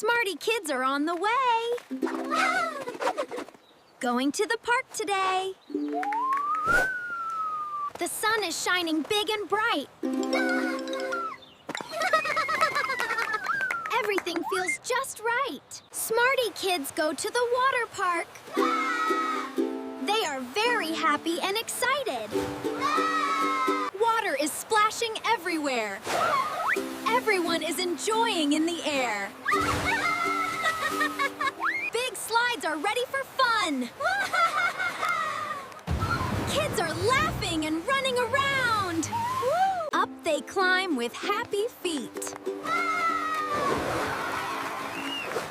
Smarty Kids are on the way. Going to the park today. The sun is shining big and bright. Everything feels just right. Smarty Kids go to the water park. They are very happy and excited. Water is splashing everywhere. Everyone is enjoying in the air. Big slides are ready for fun. Kids are laughing and running around. Up they climb with happy feet.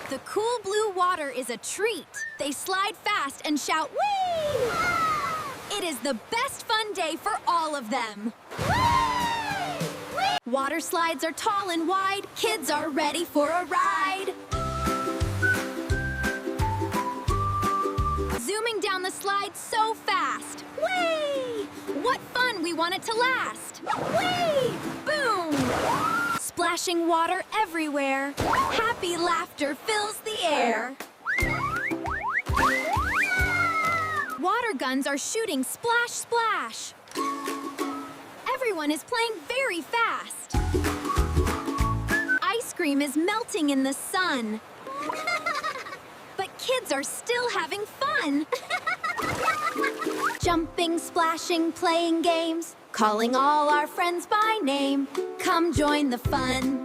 The cool blue water is a treat. They slide fast and shout, "Whee!" It is the best fun day for all of them. Water slides are tall and wide. Kids are ready for a ride. Zooming down the slide so fast. Whee! What fun we want it to last. Whee! Boom! Splashing water everywhere. Happy laughter fills the air. Water guns are shooting splash, splash. Everyone is playing very fast. Ice cream is melting in the sun. But kids are still having fun. Jumping, splashing, playing games. Calling all our friends by name. Come join the fun.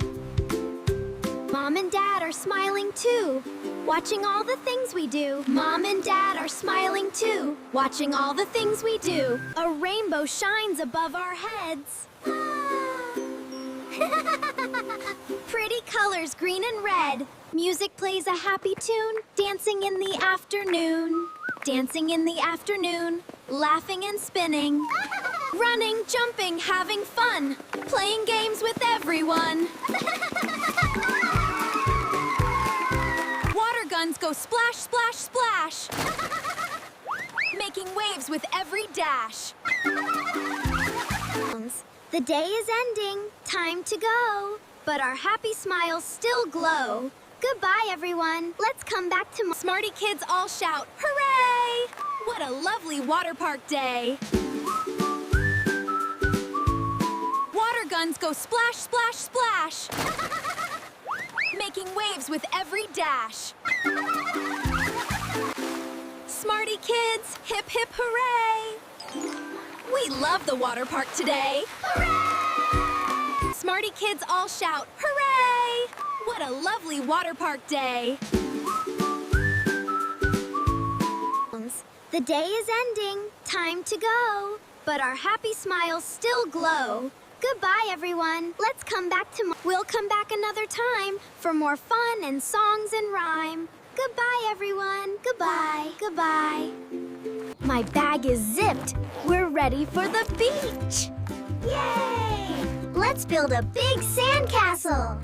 Mom and Dad are smiling too, watching all the things we do. Mom and Dad are smiling too, watching all the things we do. A rainbow shines above our heads. Pretty colors, green and red. Music plays a happy tune, dancing in the afternoon. Dancing in the afternoon, laughing and spinning. Running, jumping, having fun. Playing games with everyone. Water guns go splash, splash, splash. Making waves with every dash. The day is ending, time to go. But our happy smiles still glow. Goodbye, everyone. Let's come back to Smarty Kids all shout, hooray! What a lovely water park day. Water guns go splash, splash, splash. Making waves with every dash. Smarty Kids, hip, hip, hooray! We love the water park today. Hooray! Smarty Kids all shout, hooray! What a lovely water park day. The day is ending, time to go. But our happy smiles still glow. Goodbye, everyone. Let's come back We'll come back another time for more fun and songs and rhyme. Goodbye, everyone. Goodbye. Goodbye. My bag is zipped. We're ready for the beach. Yay! Let's build a big sandcastle.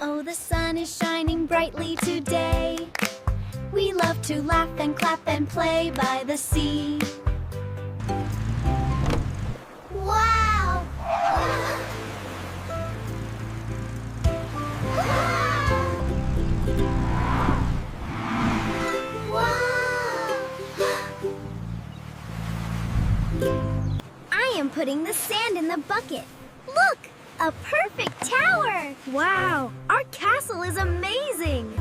Oh, the sun is shining brightly today. We love to laugh and clap and play by the sea. Wow! I am putting the sand in the bucket. Look! A perfect tower! Wow! Our castle is amazing!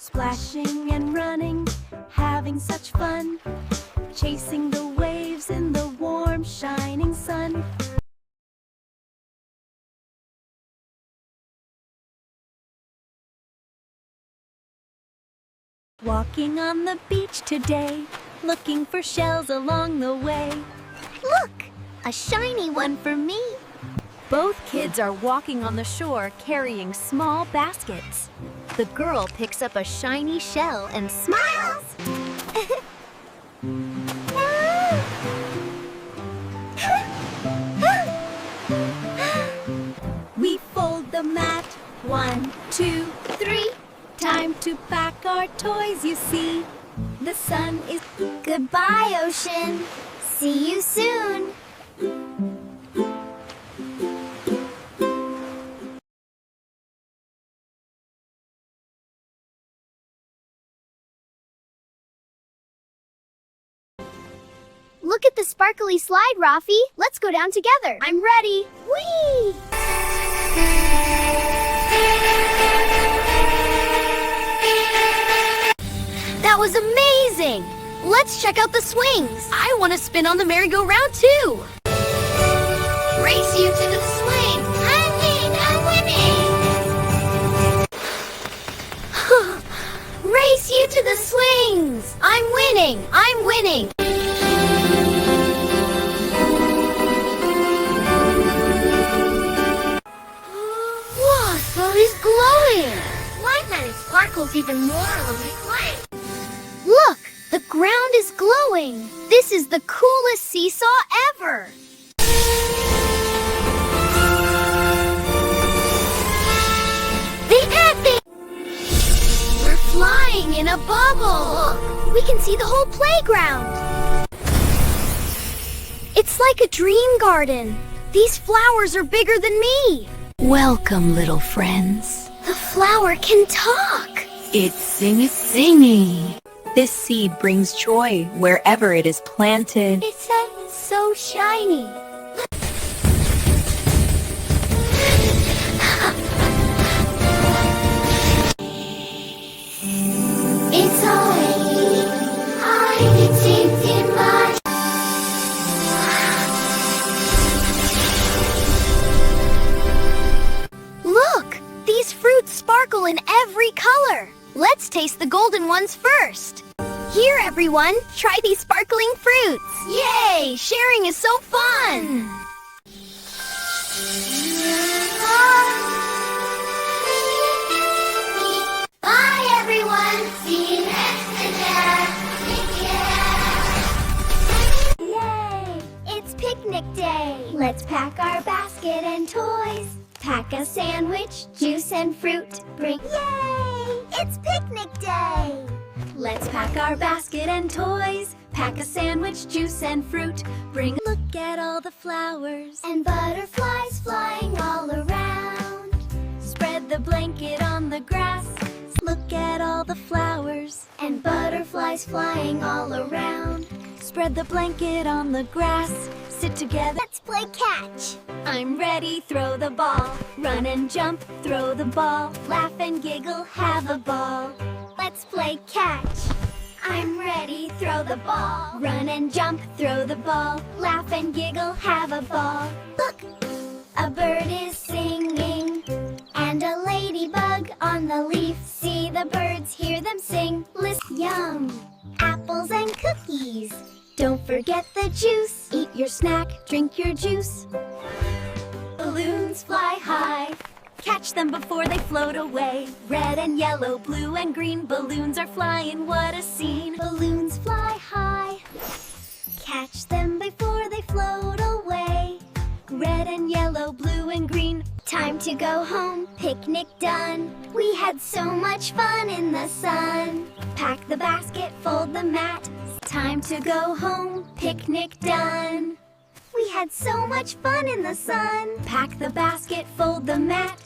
Splashing and running, having such fun, chasing the waves in the warm, shining sun. Walking on the beach today, looking for shells along the way. Look, a shiny one for me. Both kids are walking on the shore carrying small baskets. The girl picks up a shiny shell and smiles. We fold the mat, 1, 2, 3. Time to pack our toys, you see. The sun is... Goodbye, ocean. See you soon. Look at the sparkly slide, Rafi. Let's go down together. I'm ready. Whee! That was amazing! Let's check out the swings. I want to spin on the merry-go-round too. Race you to the swing. I'm winning. Race you to the swings. I'm winning. I'm winning. Waffle is glowing. Why not it sparkles even more when we play? Look, the ground is glowing. This is the coolest seesaw ever. The epic! We're flying in a bubble. Look, we can see the whole playground. It's like a dream garden. These flowers are bigger than me. Welcome, little friends. The flower can talk. It's singy. This seed brings joy wherever it is planted. It's so shiny. It's already hiding in my... Look! These fruits sparkle in every color. Let's taste the golden ones first. Here, everyone, try these sparkling fruits. Yay! Sharing is so fun! Bye, everyone! See you next time! Yay! It's picnic day! Let's pack our basket and toys. Pack a sandwich, juice and fruit. Bring... Yay! It's picnic day! Let's pack our basket and toys. Pack a sandwich, juice and fruit. Bring... Look at all the flowers. And butterflies flying all around. Spread the blanket on the grass. Look at all the flowers. And butterflies flying all around. Spread the blanket on the grass. Sit together. Let's play catch. I'm ready, throw the ball. Run and jump, throw the ball. Laugh and giggle, have a ball. Let's play catch. I'm ready, throw the ball. Run and jump, throw the ball. Laugh and giggle, have a ball. Look, a bird is singing. And a ladybug on the leaf. See the birds, hear them sing. Listen, yum, apples and cookies. Don't forget the juice. Eat your snack, drink your juice. Balloons fly high. Catch them before they float away. Red and yellow, blue and green balloons are flying, what a scene. Balloons fly high. Catch them before they float away. Red and yellow, blue and green. Time to go home, picnic done. We had so much fun in the sun. Pack the basket, fold the mat. Time to go home, picnic done. We had so much fun in the sun. Pack the basket, fold the mat.